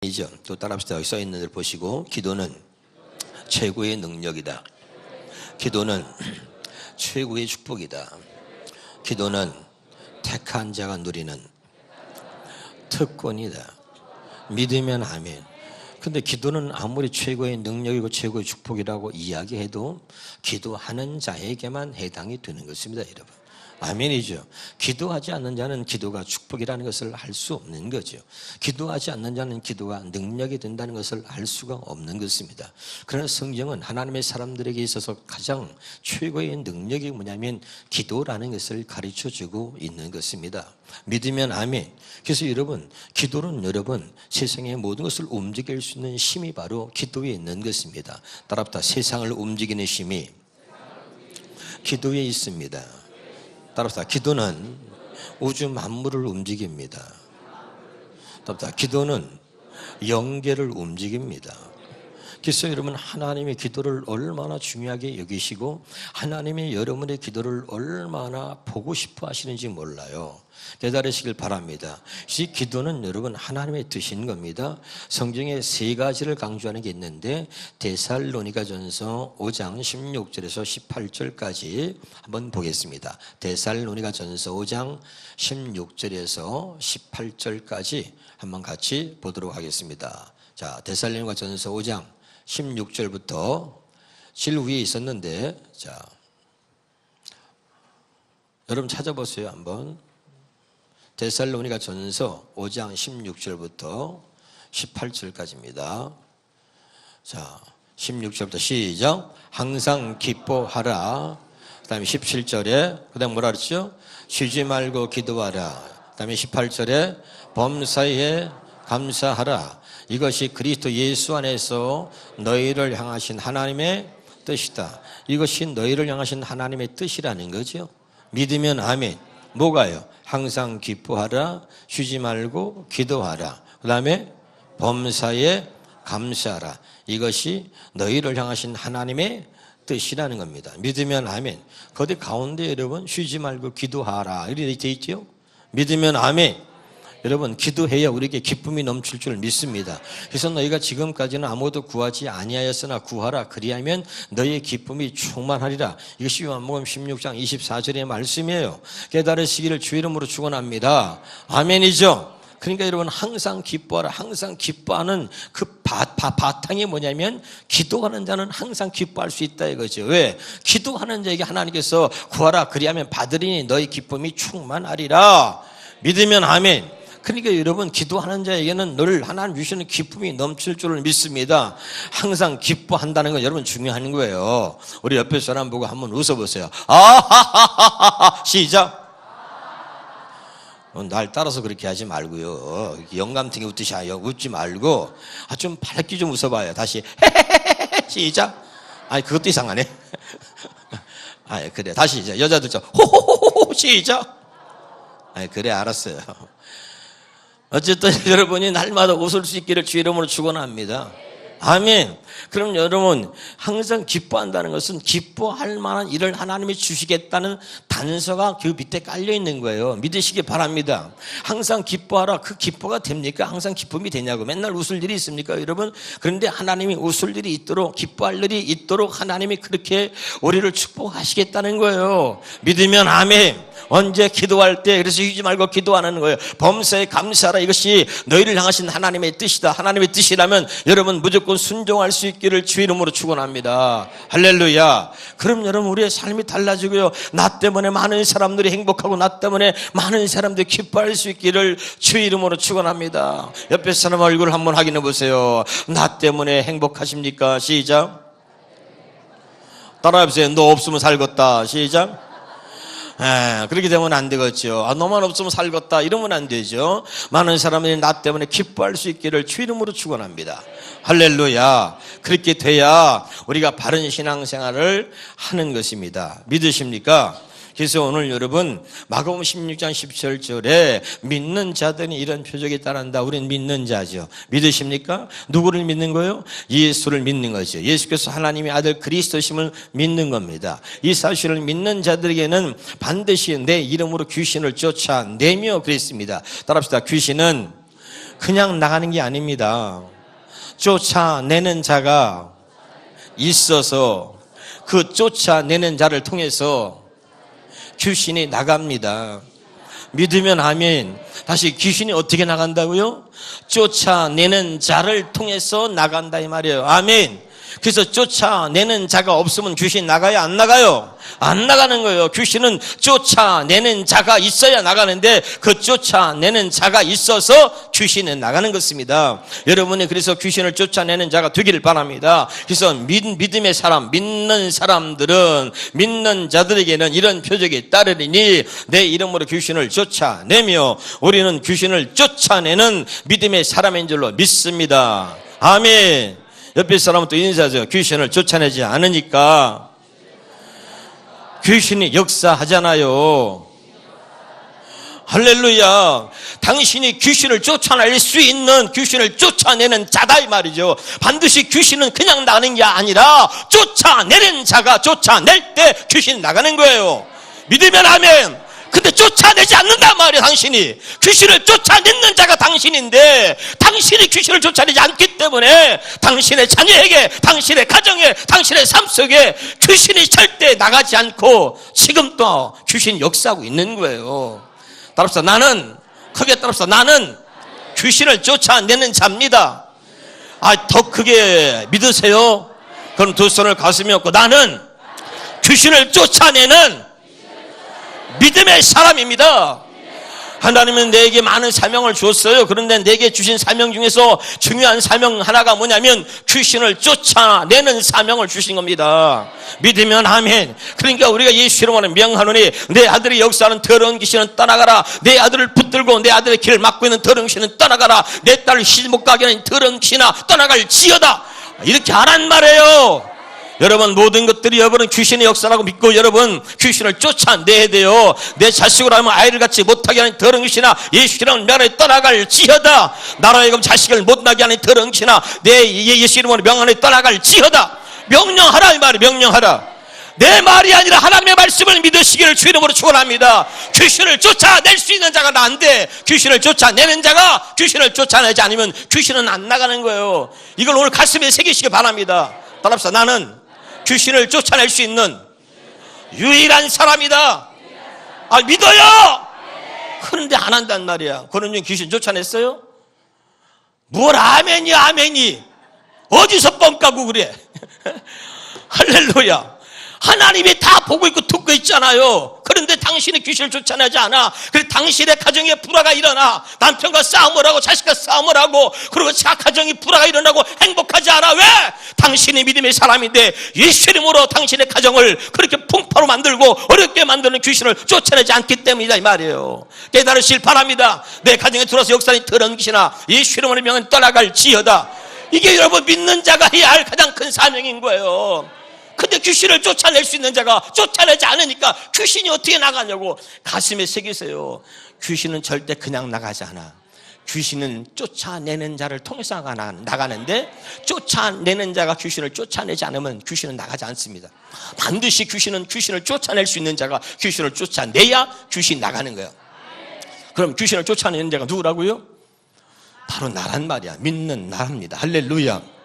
아멘이죠. 또 따라합시다. 여기 써 있는 대로 보시고, 기도는 최고의 능력이다. 기도는 최고의 축복이다. 기도는 택한 자가 누리는 특권이다. 믿으면 아멘. 근데 기도는 아무리 최고의 능력이고 최고의 축복이라고 이야기해도 기도하는 자에게만 해당이 되는 것입니다, 여러분. 아멘이죠. 기도하지 않는 자는 기도가 축복이라는 것을 알 수 없는 거죠. 기도하지 않는 자는 기도가 능력이 된다는 것을 알 수가 없는 것입니다. 그러나 성경은 하나님의 사람들에게 있어서 가장 최고의 능력이 뭐냐면 기도라는 것을 가르쳐주고 있는 것입니다. 믿으면 아멘. 그래서 여러분, 기도는 여러분 세상의 모든 것을 움직일 수 있는 힘이 바로 기도에 있는 것입니다. 따라합시다. 세상을 움직이는 힘이 기도에 있습니다. 따라합시다. 기도는 우주 만물을 움직입니다. 따라합시다. 기도는 영계를 움직입니다. 그래서 여러분, 하나님의 기도를 얼마나 중요하게 여기시고 하나님의 여러분의 기도를 얼마나 보고 싶어 하시는지 몰라요. 깨달으시길 바랍니다. 이 기도는 여러분 하나님의 뜻인 겁니다. 성경에 세 가지를 강조하는 게 있는데 데살로니가전서 5장 16절에서 18절까지 한번 보겠습니다. 데살로니가전서 5장 16절에서 18절까지 한번 같이 보도록 하겠습니다. 자, 데살로니가전서 5장 16절부터 실 위에 있었는데, 자, 여러분 찾아보세요 한번. 데살로니가전서 5장 16절부터 18절까지입니다. 자, 16절부터 시작. 항상 기뻐하라. 그 다음에 17절에 그 다음 뭐라 그랬죠? 쉬지 말고 기도하라. 그 다음에 18절에 범사에 감사하라. 이것이 그리스도 예수 안에서 너희를 향하신 하나님의 뜻이다. 이것이 너희를 향하신 하나님의 뜻이라는 거죠. 믿으면 아멘. 뭐가요? 항상 기뻐하라. 쉬지 말고 기도하라. 그 다음에 범사에 감사하라. 이것이 너희를 향하신 하나님의 뜻이라는 겁니다. 믿으면 아멘. 거기 가운데 여러분 쉬지 말고 기도하라 이렇게 되어 있죠. 믿으면 아멘. 여러분, 기도해야 우리에게 기쁨이 넘칠 줄 믿습니다. 그래서 너희가 지금까지는 아무것도 구하지 아니하였으나 구하라. 그리하면 너희의 기쁨이 충만하리라. 이것이 요한복음 16장 24절의 말씀이에요. 깨달으시기를 주 이름으로 축원합니다. 아멘이죠. 그러니까 여러분, 항상 기뻐하라. 항상 기뻐하는 그 바탕이 뭐냐면 기도하는 자는 항상 기뻐할 수 있다 이거죠. 왜? 기도하는 자에게 하나님께서 구하라. 그리하면 받으리니 너희 기쁨이 충만하리라. 믿으면 아멘. 그러니까 여러분, 기도하는 자에게는 늘 하나님 주시는 기쁨이 넘칠 줄을 믿습니다. 항상 기뻐한다는 건 여러분 중요한 거예요. 우리 옆에 사람 보고 한번 웃어보세요. 아하하하하. 시작. 날 따라서 그렇게 하지 말고요. 영감탱이 웃듯이 웃지 말고 좀 밝게 좀 웃어봐요. 다시 시작. 아니 그것도 이상하네. 아니 그래 다시 이제 여자들 좀 호호호호 시작. 아니 그래 알았어요. 어쨌든 여러분이 날마다 웃을 수 있기를 주 이름으로 축원합니다. 아멘. 그럼 여러분, 항상 기뻐한다는 것은 기뻐할 만한 일을 하나님이 주시겠다는 단서가 그 밑에 깔려 있는 거예요. 믿으시기 바랍니다. 항상 기뻐하라. 그 기뻐가 됩니까? 항상 기쁨이 되냐고. 맨날 웃을 일이 있습니까, 여러분? 그런데 하나님이 웃을 일이 있도록, 기뻐할 일이 있도록 하나님이 그렇게 우리를 축복하시겠다는 거예요. 믿으면 아멘. 언제 기도할 때 그래서 쉬지 말고 기도하는 거예요. 범사에 감사하라. 이것이 너희를 향하신 하나님의 뜻이다. 하나님의 뜻이라면 여러분 무조건 순종할 수 있기를 주 이름으로 축원합니다. 할렐루야. 그럼 여러분 우리의 삶이 달라지고요. 나 때문에 많은 사람들이 행복하고 나 때문에 많은 사람들이 기뻐할 수 있기를 주 이름으로 축원합니다. 옆에 사람 얼굴 한번 확인해 보세요. 나 때문에 행복하십니까? 시작. 따라해보세요. 너 없으면 살겠다. 시작. 그렇게 되면 안 되겠죠. 너만 없으면 살겠다 이러면 안 되죠. 많은 사람들이 나 때문에 기뻐할 수 있기를 주 이름으로 축원합니다. 할렐루야. 그렇게 돼야 우리가 바른 신앙생활을 하는 것입니다. 믿으십니까? 그래서 오늘 여러분 마가복음 16장 17절에 믿는 자들이 이런 표적이 따른다. 우리는 믿는 자죠. 믿으십니까? 누구를 믿는 거예요? 예수를 믿는 거죠. 예수께서 하나님의 아들 그리스도심을 믿는 겁니다. 이 사실을 믿는 자들에게는 반드시 내 이름으로 귀신을 쫓아내며 그랬습니다. 따라합시다. 귀신은 그냥 나가는 게 아닙니다. 쫓아내는 자가 있어서 그 쫓아내는 자를 통해서 귀신이 나갑니다. 믿으면 아멘. 다시 귀신이 어떻게 나간다고요? 쫓아내는 자를 통해서 나간다 이 말이에요. 아멘. 그래서 쫓아내는 자가 없으면 귀신 나가요? 안 나가요? 안 나가는 거예요. 귀신은 쫓아내는 자가 있어야 나가는데 그 쫓아내는 자가 있어서 귀신은 나가는 것입니다. 여러분이 그래서 귀신을 쫓아내는 자가 되기를 바랍니다. 그래서 믿음의 사람, 믿는 사람들은 믿는 자들에게는 이런 표적이 따르리니 내 이름으로 귀신을 쫓아내며 우리는 귀신을 쫓아내는 믿음의 사람인 줄로 믿습니다. 아멘. 옆에 사람은 또 인사하세요. 귀신을 쫓아내지 않으니까 귀신이 역사하잖아요. 할렐루야. 당신이 귀신을 쫓아낼 수 있는 귀신을 쫓아내는 자다 이 말이죠. 반드시 귀신은 그냥 나가는 게 아니라 쫓아내는 자가 쫓아낼 때 귀신이 나가는 거예요. 믿으면 아멘. 근데 쫓아내지 않는단 말이에요. 당신이 귀신을 쫓아내는 자가 당신인데 당신이 귀신을 쫓아내지 않기 때문에 당신의 자녀에게, 당신의 가정에, 당신의 삶 속에 귀신이 절대 나가지 않고 지금 또 귀신이 역사하고 있는 거예요. 따라서 나는, 크게 따라서 나는 귀신을 쫓아내는 자입니다. 더 크게 믿으세요? 그럼 두 손을 가슴에 얹고 나는 귀신을 쫓아내는 믿음의 사람입니다. 하나님은 내게 많은 사명을 주었어요. 그런데 내게 주신 사명 중에서 중요한 사명 하나가 뭐냐면 귀신을 쫓아내는 사명을 주신 겁니다. 믿으면 아멘. 그러니까 우리가 예수 이름으로 명하노니 내 아들이 역사하는 더러운 귀신은 떠나가라. 내 아들을 붙들고 내 아들의 길을 막고 있는 더러운 귀신은 떠나가라. 내 딸을 시집 못 가게 하는 더러운 귀신아 떠나갈지어다. 이렇게 하란 말이에요. 여러분 모든 것들이 여러분은 귀신의 역사라고 믿고 여러분 귀신을 쫓아내야 돼요. 내 자식으로 하면 아이를 갖지 못하게 하는 더러운 귀신아 예수 이름으로 명하노니 떠나갈지어다. 나로 하여금 자식을 못나게 하는 더러운 귀신아 내 예수 이름으로 명하노니 떠나갈지어다. 명령하라 이 말이 명령하라. 내 말이 아니라 하나님의 말씀을 믿으시기를 주 이름으로 축원합니다. 귀신을 쫓아낼 수 있는 자가 나인데 귀신을 쫓아내는 자가 귀신을 쫓아내지 않으면 귀신은 안 나가는 거예요. 이걸 오늘 가슴에 새기시기 바랍니다. 따라합시다. 나는 귀신을 쫓아낼 수 있는 유일한 사람이다. 믿어요. 그런데 안 한단 말이야. 그런 중 귀신 쫓아냈어요? 뭘 아멘이 아멘이 어디서 뻥 까고 그래. 할렐루야. 하나님이 다 보고 있고 듣고 있잖아요. 그런데 당신이 귀신을 쫓아내지 않아. 그래서 당신의 가정에 불화가 일어나. 남편과 싸움을 하고 자식과 싸움을 하고 그리고 자 가정이 불화가 일어나고 행복하지 않아. 왜? 당신이 믿음의 사람인데 예수 이름으로 당신의 가정을 그렇게 풍파로 만들고 어렵게 만드는 귀신을 쫓아내지 않기 때문이다 이 말이에요. 깨달으실 바랍니다. 내 가정에 들어와서 역사는 더러운 귀신아 예수 이름으로 명은 떠나갈지어다. 이게 여러분 믿는 자가 해야 할 가장 큰 사명인 거예요. 근데 귀신을 쫓아낼 수 있는 자가 쫓아내지 않으니까 귀신이 어떻게 나가냐고 가슴에 새기세요. 귀신은 절대 그냥 나가지 않아. 귀신은 쫓아내는 자를 통해서 나가는데 쫓아내는 자가 귀신을 쫓아내지 않으면 귀신은 나가지 않습니다. 반드시 귀신은 귀신을 쫓아낼 수 있는 자가 귀신을 쫓아내야 귀신이 나가는 거예요. 그럼 귀신을 쫓아내는 자가 누구라고요? 바로 나란 말이야. 믿는 나랍니다. 할렐루야.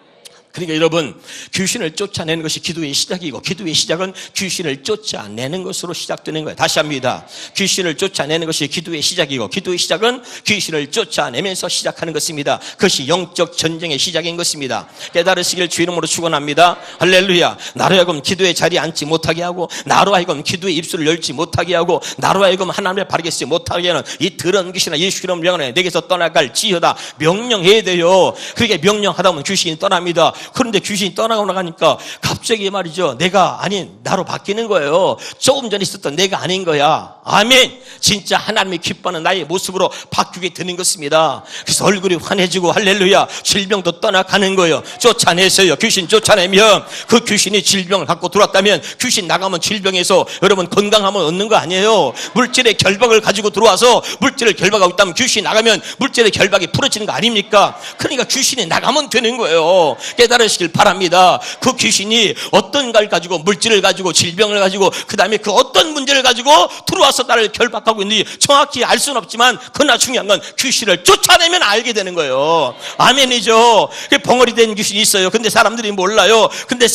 그러니까 여러분 귀신을 쫓아내는 것이 기도의 시작이고 기도의 시작은 귀신을 쫓아내는 것으로 시작되는 거예요. 다시 합니다. 귀신을 쫓아내는 것이 기도의 시작이고 기도의 시작은 귀신을 쫓아내면서 시작하는 것입니다. 그것이 영적 전쟁의 시작인 것입니다. 깨달으시길 주 이름으로 축원합니다. 할렐루야. 나로 하여금 기도의 자리에 앉지 못하게 하고 나로 하여금 기도의 입술을 열지 못하게 하고 나로 하여금 하나님을 바르게 쓰지 못하게 하는 이 더러운 귀신아 예수 이름 명하노니 내게서 떠나갈지어다. 명령해야 돼요. 그렇게 명령하다 보면 귀신이 떠납니다. 그런데 귀신이 떠나고 나가니까 갑자기 말이죠. 내가 아닌 나로 바뀌는 거예요. 조금 전에 있었던 내가 아닌 거야. 아멘. 진짜 하나님이 기뻐하는 나의 모습으로 바뀌게 되는 것입니다. 그래서 얼굴이 환해지고 할렐루야. 질병도 떠나가는 거예요. 쫓아내세요. 귀신 쫓아내면 그 귀신이 질병을 갖고 들어왔다면 귀신 나가면 질병에서 여러분 건강함을 얻는 거 아니에요. 물질의 결박을 가지고 들어와서 물질을 결박하고 있다면 귀신이 나가면 물질의 결박이 풀어지는 거 아닙니까? 그러니까 귀신이 나가면 되는 거예요. 깨달아 깨달으시길 바랍니다. 그 귀신이 어떤 걸 가지고, 물질을 가지고, 질병을 가지고, 그 다음에 그 어떤 문제를 가지고 들어와서 나를 결박하고 있는지 정확히 알 수는 없지만, 그러나 중요한 건 귀신을 쫓아내면 알게 되는 거예요. 아멘이죠. 벙어리 된 귀신이 있어요. 근데 사람들이 몰라요. 근데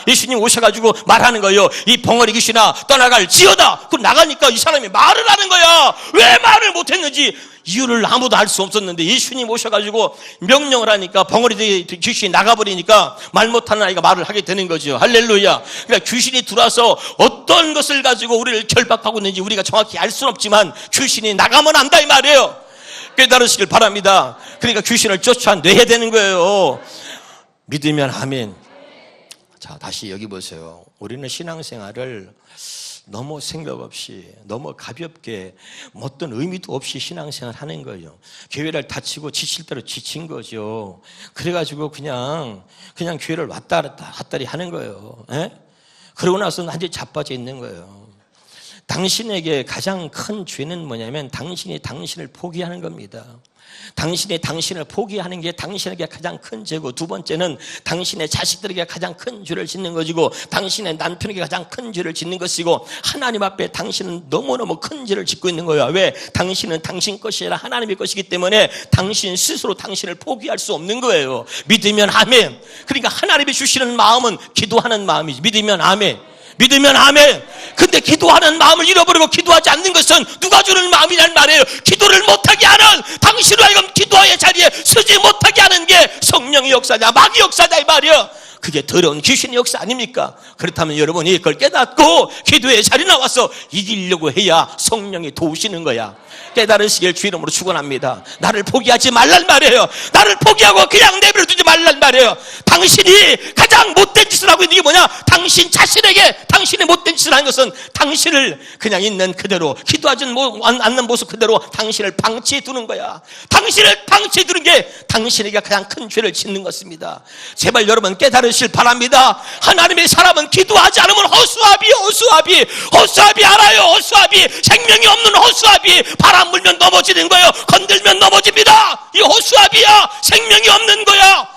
예수님 오셔가지고 말하는 거예요. 이 벙어리 귀신아, 떠나갈 지어다. 그럼 나가니까 이 사람이 말을 하는 거야. 왜 말을 못했는지 이유를 아무도 알 수 없었는데, 예수님 오셔가지고 명령을 하니까 벙어리 귀신이 나가버리니까 말 못하는 아이가 말을 하게 되는 거죠. 할렐루야. 그러니까 귀신이 들어와서 어떤 것을 가지고 우리를 결박하고 있는지 우리가 정확히 알 수는 없지만 귀신이 나가면 안다 이 말이에요. 깨달으시길 바랍니다. 그러니까 귀신을 쫓아내야 되는 거예요. 믿으면 아멘. 자, 다시 여기 보세요. 우리는 신앙생활을 너무 생각 없이, 너무 가볍게, 어떤 의미도 없이 신앙생활 하는 거예요. 교회를 다치고 지칠 대로 지친 거죠. 그래가지고 그냥 교회를 왔다 갔다리 하는 거예요. 에? 그러고 나서는 완전히 자빠져 있는 거예요. 당신에게 가장 큰 죄는 뭐냐면 당신이 당신을 포기하는 겁니다. 당신이 당신을 포기하는 게 당신에게 가장 큰 죄고, 두 번째는 당신의 자식들에게 가장 큰 죄를 짓는 것이고, 당신의 남편에게 가장 큰 죄를 짓는 것이고, 하나님 앞에 당신은 너무너무 큰 죄를 짓고 있는 거예요. 왜? 당신은 당신 것이 아니라 하나님의 것이기 때문에 당신 스스로 당신을 포기할 수 없는 거예요. 믿으면 아멘. 그러니까 하나님이 주시는 마음은 기도하는 마음이지. 믿으면 아멘. 믿으면 아멘. 근데 기도하는 마음을 잃어버리고 기도하지 않는 것은 누가 주는 마음이란 말이에요. 기도를 못하게 하는, 당신으로 하여금 기도의 자리에 서지 못하게 하는 게 성령의 역사냐, 마귀 역사냐 이 말이에요. 그게 더러운 귀신의 역사 아닙니까? 그렇다면 여러분이 그걸 깨닫고 기도의 자리에 나와서 이기려고 해야 성령이 도우시는 거야. 깨달으시길 주 이름으로 축원합니다. 나를 포기하지 말란 말이에요. 나를 포기하고 그냥 내버려 두지 말란 말이에요. 당신이 가장 못된 짓을 하고 있는 게 뭐냐? 당신 자신에게 당신이 못된 짓을 하는 것은 당신을 그냥 있는 그대로, 기도하지 않는 모습 그대로 당신을 방치해 두는 거야. 당신을 방치해 두는 게 당신에게 가장 큰 죄를 짓는 것입니다. 제발 여러분 깨달으실 바랍니다. 하나님의 사람은 기도하지 않으면 허수아비 알아요. 허수아비, 생명이 없는 허수아비. 바람 불면 넘어지는 거예요. 건들면 넘어집니다. 이 허수아비야. 생명이 없는 거야.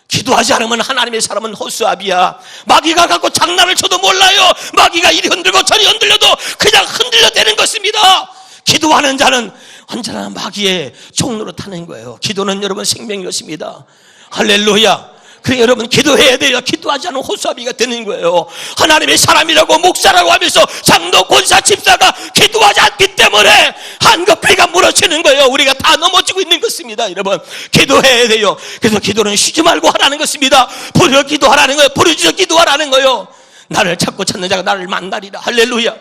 기도하지 않으면 하나님의 사람은 허수아비야. 마귀가 갖고 장난을 쳐도 몰라요. 마귀가 이리 흔들고 저리 흔들려도 그냥 흔들려대는 것입니다. 기도하는 자는 언제나 마귀의 종로로 타는 거예요. 기도는 여러분 생명이 것입니다. 할렐루야. 그래 여러분 기도해야 돼요. 기도하지 않으면 호수아비가 되는 거예요. 하나님의 사람이라고 목사라고 하면서 장로, 권사, 집사가 기도하지 않기 때문에 한급비가 무너지는 거예요. 우리가 다 넘어지고 있는 것입니다. 여러분 기도해야 돼요. 그래서 기도는 쉬지 말고 하라는 것입니다. 부르짖어 기도하라는 거예요. 부르짖어 기도하라는 거예요. 나를 찾고 찾는 자가 나를 만나리라. 할렐루야.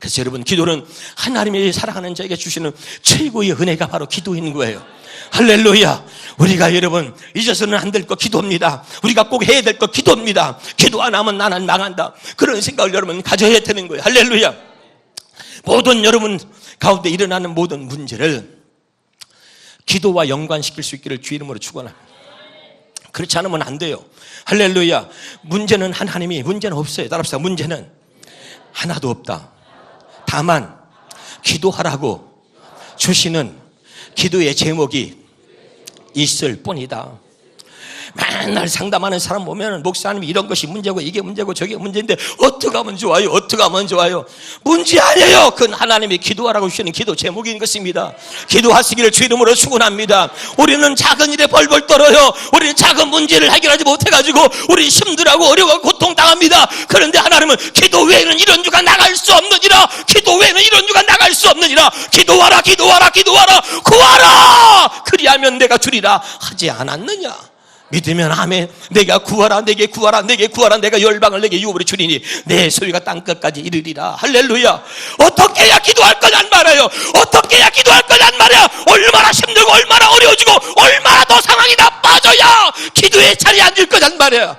그래서 여러분 기도는 하나님이 사랑하는 자에게 주시는 최고의 은혜가 바로 기도인 거예요. 할렐루야. 우리가 여러분 잊어서는 안 될 거 기도입니다. 우리가 꼭 해야 될 거 기도입니다. 기도 안 하면 나는 망한다. 그런 생각을 여러분 가져야 되는 거예요. 할렐루야. 모든 여러분 가운데 일어나는 모든 문제를 기도와 연관시킬 수 있기를 주 이름으로 축원합니다. 그렇지 않으면 안 돼요. 할렐루야. 문제는 하나님이 문제는 없어요. 따라합시다. 문제는 하나도 없다. 다만 기도하라고 주시는 기도의 제목이 있을 뿐이다. 맨날 상담하는 사람 보면 목사님이 이런 것이 문제고 이게 문제고 저게 문제인데 어떻게 하면 좋아요? 어떻게 하면 좋아요? 문제 아니에요. 그건 하나님이 기도하라고 주시는 기도 제목인 것입니다. 기도하시기를 주 이름으로 축원합니다. 우리는 작은 일에 벌벌 떨어요. 우리는 작은 문제를 해결하지 못해가지고 우리 힘들어하고 어려워 고통당합니다. 그런데 하나님은 기도 외에는 이런 유가 나갈 수 없느니라. 기도 외에는 이런 유가 나갈 수 없느니라. 기도하라 기도하라 기도하라 구하라 그리하면 내가 주리라 하지 않았느냐. 믿으면 아멘. 내가 구하라 내게 구하라 내게 구하라 내가 열방을 내게 유업으로 주리니 내 소유가 땅끝까지 이르리라. 할렐루야. 어떻게 해야 기도할 거냔 말이에요. 어떻게 해야 기도할 거냔 말이야. 얼마나 힘들고 얼마나 어려워지고 얼마나 더 상황이 나빠져야 기도의 자리에 앉을 거냔 말이야.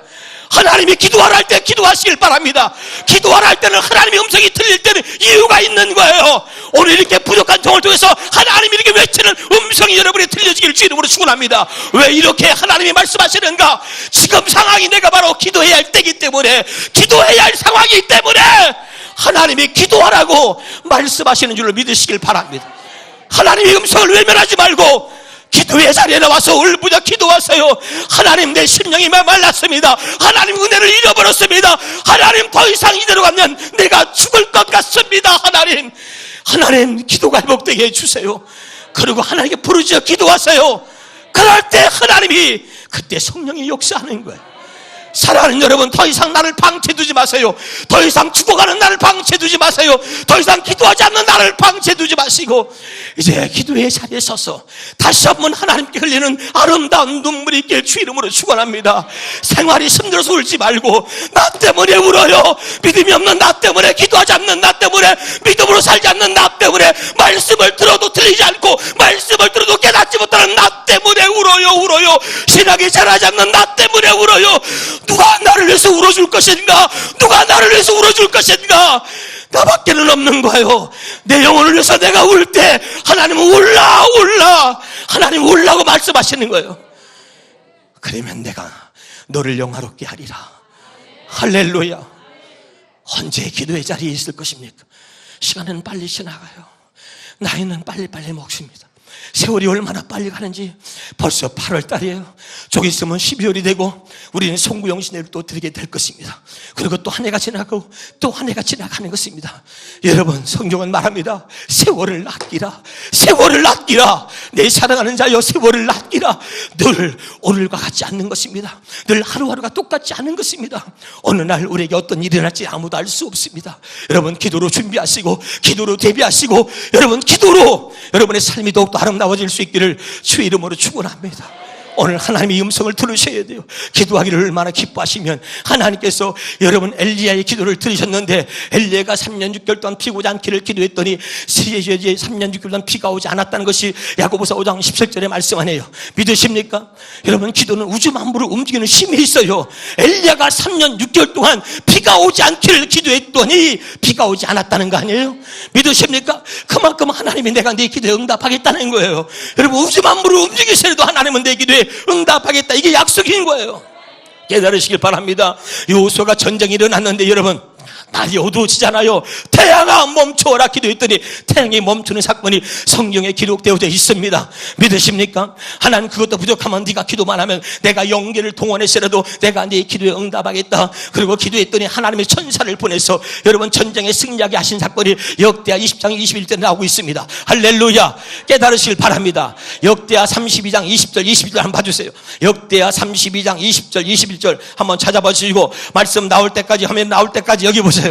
하나님이 기도하라 할 때 기도하시길 바랍니다. 기도하라 할 때는 하나님의 음성이 들릴 때는 이유가 있는 거예요. 오늘 이렇게 부족한 종을 통해서 하나님이 이렇게 외치는 음성이 여러분이 들려지기를 주 이름으로 축원합니다. 왜 이렇게 하나님이 말씀하시는가? 지금 상황이 내가 바로 기도해야 할 때이기 때문에, 기도해야 할 상황이기 때문에 하나님이 기도하라고 말씀하시는 줄을 믿으시길 바랍니다. 하나님의 음성을 외면하지 말고 기도의 자리에 나와서 울부짖어 기도하세요. 하나님, 내 심령이 말랐습니다. 하나님, 은혜를 잃어버렸습니다. 하나님, 더 이상 이대로 가면 내가 죽을 것 같습니다. 하나님, 기도가 회복되게 해주세요. 그리고 하나님께 부르짖어 기도하세요. 그럴 때 하나님이 그때 성령이 역사하는 거예요. 사랑하는 여러분, 더 이상 나를 방치해두지 마세요. 더 이상 죽어가는 나를 방치해두지 마세요. 더 이상 기도하지 않는 나를 방치해두지 마시고 이제 기도의 자리에 서서 다시 한번 하나님께 흘리는 아름다운 눈물이 있길 주 이름으로 축원합니다. 생활이 힘들어서 울지 말고 나 때문에 울어요. 믿음이 없는 나 때문에, 기도하지 않는 나 때문에, 믿음으로 살지 않는 나 때문에, 말씀을 들어도 들리지 않고 말씀을 들어도 깨닫지 못하는 나 때문에 울어요. 신학이 자라지 않는 나 때문에 울어요. 누가 나를 위해서 울어줄 것인가? 누가 나를 위해서 울어줄 것인가? 나밖에는 없는 거예요. 내 영혼을 위해서 내가 울 때 하나님은 울라. 하나님 울라고 말씀하시는 거예요. 그러면 내가 너를 영화롭게 하리라. 할렐루야. 언제 기도의 자리에 있을 것입니까? 시간은 빨리 지나가요. 나이는 빨리빨리 먹습니다. 세월이 얼마나 빨리 가는지 벌써 8월 달이에요. 좀 있으면 12월이 되고 우리는 송구영신회를 또 드리게 될 것입니다. 그리고 또 한 해가 지나고 또 한 해가 지나가는 것입니다. 여러분, 성경은 말합니다. 세월을 아끼라. 내 사랑하는 자여, 세월을 아끼라. 늘 오늘과 같지 않는 것입니다. 늘 하루하루가 똑같지 않은 것입니다. 어느 날 우리에게 어떤 일이 일어날지 아무도 알 수 없습니다. 여러분, 기도로 준비하시고 기도로 대비하시고 여러분, 기도로 여러분의 삶이 더욱더 아름다워질 수 있기를 주 이름으로 축원합니다. 오늘 하나님의 음성을 들으셔야 돼요. 기도하기를 얼마나 기뻐하시면 하나님께서 여러분 엘리야의 기도를 들으셨는데 엘리야가 3년 6개월 동안 피고 오지 않기를 기도했더니 3년 6개월 동안 비가 오지 않았다는 것이 야고보서 5장 17절에 말씀하네요. 믿으십니까? 여러분, 기도는 우주 만물을 움직이는 힘이 있어요. 엘리야가 3년 6개월 동안 비가 오지 않기를 기도했더니 비가 오지 않았다는 거 아니에요? 믿으십니까? 그만큼 하나님이 내가 네 기도에 응답하겠다는 거예요. 여러분, 우주 만물을 움직이셔도 하나님은 내 기도에 응답하겠다. 이게 약속인 거예요. 깨달으시길 바랍니다. 여호수아가 전쟁이 일어났는데 여러분, 날이 어두워지잖아요. 태양아 멈춰라 기도했더니 태양이 멈추는 사건이 성경에 기록되어져 있습니다. 믿으십니까? 하나님, 그것도 부족하면 네가 기도만 하면 내가 영계를 동원해서라도 내가 네 기도에 응답하겠다. 그리고 기도했더니 하나님의 천사를 보내서 여러분 전쟁에 승리하게 하신 사건이 역대하 20장 21절에 나오고 있습니다. 할렐루야. 깨달으시길 바랍니다. 역대하 32장 20절 21절 한번 봐주세요. 역대하 32장 20절 21절 한번 찾아보시고 말씀 나올 때까지 하면 나올 때까지 여기 보세요.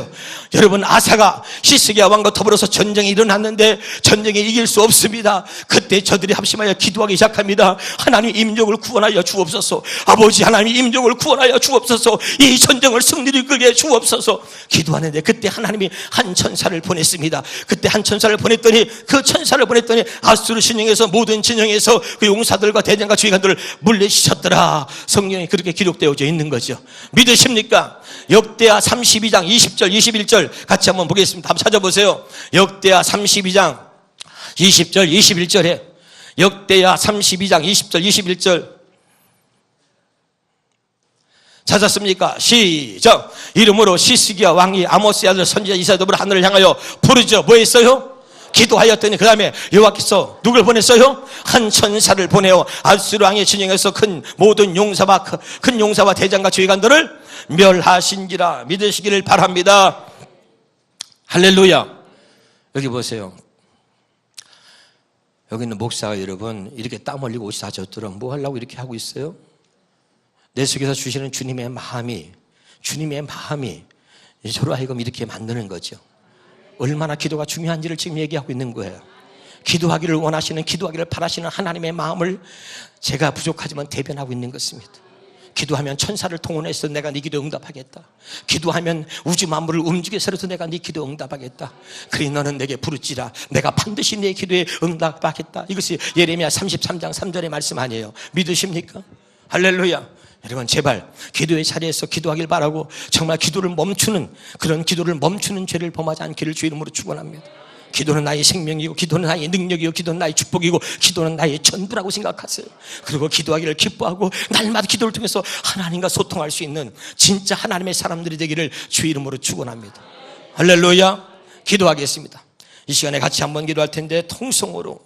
여러분, 아사가 히스기야 왕과 더불어서 전쟁이 일어났는데 전쟁에 이길 수 없습니다. 그때 저들이 합심하여 기도하기 시작합니다. 하나님, 임종을 구원하여 주옵소서. 아버지 하나님, 임종을 구원하여 주옵소서. 이 전쟁을 승리를 이끌게 해 주옵소서. 기도하는데 그때 하나님이 한 천사를 보냈습니다. 그때 한 천사를 보냈더니 아수르 진영에서 모든 진영에서 그 용사들과 대장과 주의관들을 물리치셨더라. 성경에 그렇게 기록되어져 있는 거죠. 믿으십니까? 역대하 32장 20절 21절 같이 한번 보겠습니다. 한번 찾아보세요. 역대하 32장 20절 21절에 역대하 32장 20절 21절 찾았습니까? 시작. 이름으로 히스기야 왕이 아모스의 아들 선지자 이사야더불어 하늘을 향하여 부르짖어 뭐 했어요? 기도하였더니 그 다음에 여호와께서 누굴 보냈어요? 한 천사를 보내어 아수르 왕의 진영에서 큰 모든 큰 용사와 대장과 지휘관들을 멸하신지라. 믿으시기를 바랍니다. 할렐루야. 여기 보세요. 여기 있는 목사가 여러분 이렇게 땀 흘리고 옷이 다 젖도록 뭐 하려고 이렇게 하고 있어요? 내 속에서 주시는 주님의 마음이 저로 하여금 이렇게 만드는 거죠. 얼마나 기도가 중요한지를 지금 얘기하고 있는 거예요. 기도하기를 원하시는, 기도하기를 바라시는 하나님의 마음을 제가 부족하지만 대변하고 있는 것입니다. 기도하면 천사를 통원해서 내가 네 기도 응답하겠다. 기도하면 우주 만물을 움직여서라도 내가 네 기도 응답하겠다. 그리 너는 내게 부르짖으라. 내가 반드시 네 기도에 응답하겠다. 이것이 예레미야 33장 3절의 말씀 아니에요. 믿으십니까? 할렐루야. 여러분, 제발 기도의 자리에서 기도하길 바라고 정말 기도를 멈추는 죄를 범하지 않기를 주 이름으로 축원합니다. 기도는 나의 생명이고, 기도는 나의 능력이고, 기도는 나의 축복이고, 기도는 나의 전부라고 생각하세요. 그리고 기도하기를 기뻐하고 날마다 기도를 통해서 하나님과 소통할 수 있는 진짜 하나님의 사람들이 되기를 주 이름으로 축원합니다. 할렐루야. 기도하겠습니다. 이 시간에 같이 한번 기도할 텐데 통성으로